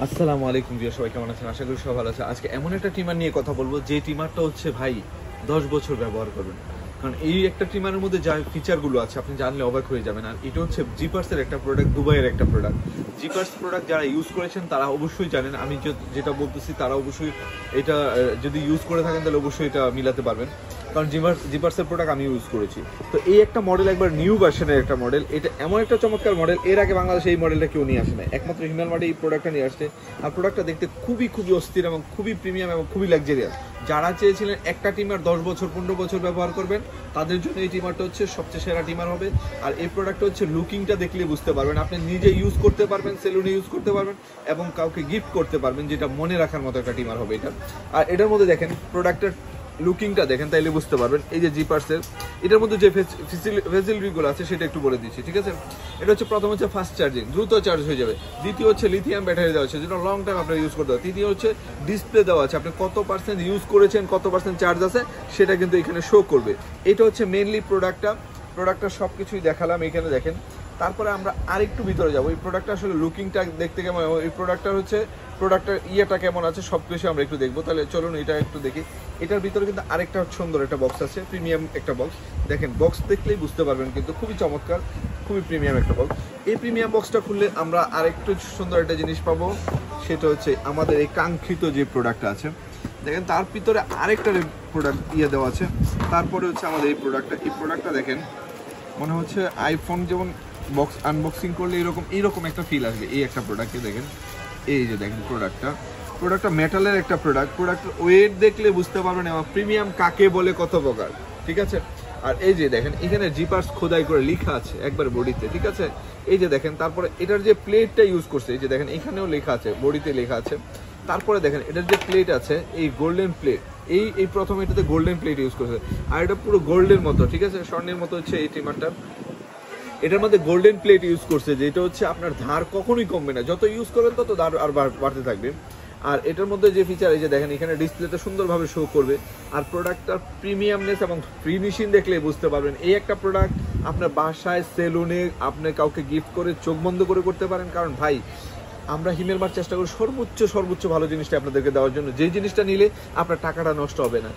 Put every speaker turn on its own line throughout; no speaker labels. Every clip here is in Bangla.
আসসালামু আলাইকুম জিয়া, সবাই কেমন আছেন? আশা করি সবাই ভালো আছে। আজকে এমন একটা ট্রিমার নিয়ে কথা বলবো যে ট্রিমারটা হচ্ছে ভাই 10 বছর ব্যবহার করবেন, কারণ এই একটা ট্রিমারের মধ্যে যা ফিচারগুলো আছে আপনি জানলে অবাক হয়ে যাবেন। আর এটা হচ্ছে জিপার্সের একটা প্রোডাক্ট, দুবাইয়ের একটা প্রোডাক্ট। জিপার্স প্রোডাক্ট যারা ইউজ করেছেন তারা অবশ্যই জানেন, আমি যেটা বলতেছি তারা অবশ্যই এটা যদি ইউজ করে থাকেন তাহলে অবশ্যই এটা মিলাতে পারবেন, কারণ জিপার্সের প্রোডাক্ট আমি ইউজ করেছি। তো এই একটা মডেল, একবার নিউ ভার্সনের একটা মডেল, এটা এমন একটা চমৎকার মডেল, এর আগে বাংলাদেশে এই মডেলটা কেউ নিয়ে আসে না, একমাত্র হিমাল মার্টে এই প্রোডাক্টটা নিয়ে আসছে। আর প্রোডাক্টটা দেখতে খুবই খুবই অস্থির এবং খুবই প্রিমিয়াম এবং খুবই লাক্সারিয়াস। যারা চেয়েছিলেন একটা টিমার 10 বছর 15 বছর ব্যবহার করবেন তাদের জন্য এই টিমারটা হচ্ছে সবচেয়ে সেরা টিমার হবে। আর এই প্রোডাক্টটা হচ্ছে লুকিংটা দেখলে বুঝতে পারবেন, আপনি নিজে ইউজ করতে পারবেন, সেলুনে ইউজ করতে পারবেন এবং কাউকে গিফট করতে পারবেন, যেটা মনে রাখার মতো একটা টিমার হবে এটা। আর এটার মধ্যে দেখেন প্রোডাক্টের লুকিংটা দেখেন, তাইলে বুঝতে পারবেন। এই যে জিপার্সের এটার মধ্যে যে ফেসিলিটিগুলো আছে সেটা একটু বলে দিচ্ছি, ঠিক আছে? এটা হচ্ছে প্রথম হচ্ছে ফাস্ট চার্জিং, দ্রুত চার্জ হয়ে যাবে। দ্বিতীয় হচ্ছে লিথিয়াম ব্যাটারি দেওয়া আছে, যেটা লং টাইম আপনার ইউজ করতে হবে। তৃতীয় হচ্ছে ডিসপ্লে দেওয়া আছে, আপনি কত পার্সেন্ট ইউজ করেছেন, কত পার্সেন্ট চার্জ আছে সেটা কিন্তু এখানে শো করবে। এটা হচ্ছে মেনলি প্রোডাক্টটা সব কিছুই দেখালাম, এখানে দেখেন। তারপরে আমরা আরেকটু ভিতরে যাবো, এই প্রোডাক্টটা আসলে লুকিংটা দেখতে কেমন, এই প্রোডাক্টের ইয়েটা কেমন আছে সব কিছু আমরা একটু দেখবো। তাহলে চলুন এটা একটু দেখি। এটার ভিতরে কিন্তু আরেকটা সুন্দর একটা বক্স আছে, প্রিমিয়াম একটা বক্স। দেখেন বক্স দেখলেই বুঝতে পারবেন, কিন্তু খুবই চমৎকার, খুবই প্রিমিয়াম একটা বক্স। এই প্রিমিয়াম বক্সটা খুললে আমরা আরেকটু সুন্দর একটা জিনিস পাবো, সেটা হচ্ছে আমাদের এই কাঙ্ক্ষিত যে প্রোডাক্টটা আছে। দেখেন তার ভিতরে আরেকটা প্রোডাক্ট ইয়ে দেওয়া আছে। তারপরে হচ্ছে আমাদের এই প্রোডাক্টটা দেখেন, মনে হচ্ছে আইফোন যেমন বক্স আনবক্সিং করলে এইরকম একটা ফিল আসবে। এই একটা প্রোডাক্টকে দেখেন, এই যে দেখেন প্রোডাক্টটা মেটালের একটা প্রোডাক্টের ওয়েট দেখলে বুঝতে পারবেন এবং প্রিমিয়াম কাকে বলে কত প্রকার, ঠিক আছে? আর এই যে দেখেন এখানে জিপার্স খোদাই করে লেখা আছে একবার বডিতে, ঠিক আছে? এই যে দেখেন, তারপরে এটার যে প্লেটটা ইউজ করছে, এই যে দেখেন এখানেও লেখা আছে, বডিতে লেখা আছে। তারপরে দেখেন এটার যে প্লেট আছে, এই গোল্ডেন প্লেট, এই প্রথম এটাতে গোল্ডেন প্লেট ইউজ করেছে। আর এটা পুরো গোল্ডের মতো, ঠিক আছে? স্বর্ণের মতো হচ্ছে এই ট্রিমারটা। এটার মধ্যে গোল্ডেন প্লেট ইউজ করছে, যেটা হচ্ছে আপনার ধার কখনোই কমবে না, যত ইউজ করবেন তত ধার আর বাড়তে থাকবে। আর এটার মধ্যে যে ফিচার, এই যে দেখেন এখানে ডিসপ্লেতে সুন্দরভাবে শো করবে। আর প্রোডাক্টটার প্রিমিয়ামনেস এবং ফিনিশিং দেখলে বুঝতে পারবেন এই একটা প্রোডাক্ট আপনার বাসায়, সেলুনে আপনি কাউকে গিফট করে চোখ বন্ধ করে করতে পারেন। কারণ ভাই আমরা হিমেল মার্ট চেষ্টা করি সর্বোচ্চ ভালো জিনিসটা আপনাদেরকে দেওয়ার জন্য, যেই জিনিসটা নিলে আপনার টাকাটা নষ্ট হবে না।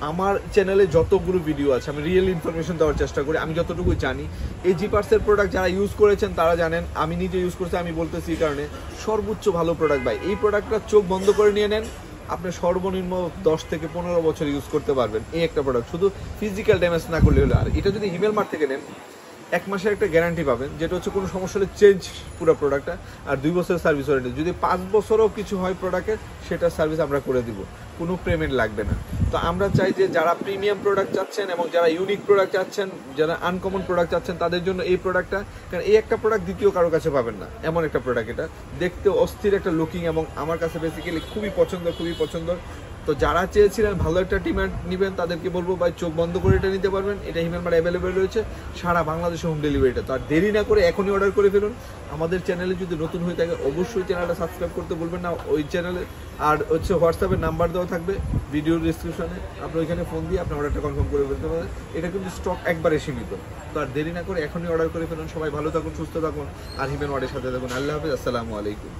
আমার চ্যানেলে যতগুলো ভিডিও আছে আমি রিয়েল ইনফরমেশন দেওয়ার চেষ্টা করি, আমি যতটুকু জানি। এই জিপার্সের প্রোডাক্ট যারা ইউজ করেছেন তারা জানেন, আমি নিজে ইউজ করছি, আমি বলতেছি এই কারণে সর্বোচ্চ ভালো প্রোডাক্ট ভাই। এই প্রোডাক্টটা চোখ বন্ধ করে নিয়ে নেন, আপনি সর্বনিম্ন 10 থেকে 15 বছর ইউজ করতে পারবেন এই একটা প্রোডাক্ট, শুধু ফিজিক্যাল ড্যামেজ না করলে হলো। আর এটা যদি হিমেল মার্ট থেকে নেন 1 মাসের একটা গ্যারান্টি পাবেন, যেটা হচ্ছে কোনো সমস্যা হলে চেঞ্জ পুরো প্রোডাক্টটা। আর 2 বছরের সার্ভিস ওয়ারেন্টি, যদি 5 বছরও কিছু হয় প্রোডাক্টের সেটা সার্ভিস আমরা করে দিব, কোনো পেমেন্ট লাগবে না। তো আমরা চাই যে যারা প্রিমিয়াম প্রোডাক্ট চাচ্ছেন এবং যারা ইউনিক প্রোডাক্ট চাচ্ছেন, যারা আনকমন প্রোডাক্ট চাচ্ছেন তাদের জন্য এই প্রোডাক্টটা, কারণ এই একটা প্রোডাক্ট দ্বিতীয় কারো কাছে পাবেন না, এমন একটা প্রোডাক্ট। এটা দেখতে অস্থির একটা লুকিং এবং আমার কাছে বেসিক্যালি খুবই পছন্দ। তো যারা চেয়েছিলেন ভালো একটা টিমার নেবেন তাদেরকে বলবো ভাই চোখ বন্ধ করে এটা নিতে পারবেন। এটা হিমেল মার্ট অ্যাভেলেবেল রয়েছে সারা বাংলাদেশে, হোম ডেলিভারিটা। তো আর দেরি না করে এখনই অর্ডার করে ফেলুন। আমাদের চ্যানেলে যদি নতুন হয়ে থাকে অবশ্যই চ্যানেলটা সাবস্ক্রাইব করতে বলবেন না ওই চ্যানেলে। আর হচ্ছে হোয়াটসঅ্যাপের নাম্বার দেওয়া থাকবে ভিডিও ডিসক্রিপশনে, আপনি ওইখানে ফোন দিয়ে আপনার অর্ডারটা কনফার্ম করে ফেলতে পারেন। এটা কিন্তু স্টক একবারে সীমিত। তো আর দেরি না করে এখনই অর্ডার করে ফেলুন। সবাই ভালো থাকুন, সুস্থ থাকুন আর হিমেল মার্টের সাথে থাকুন। আল্লাহ হাফিজ, আসসালামু আলাইকুম।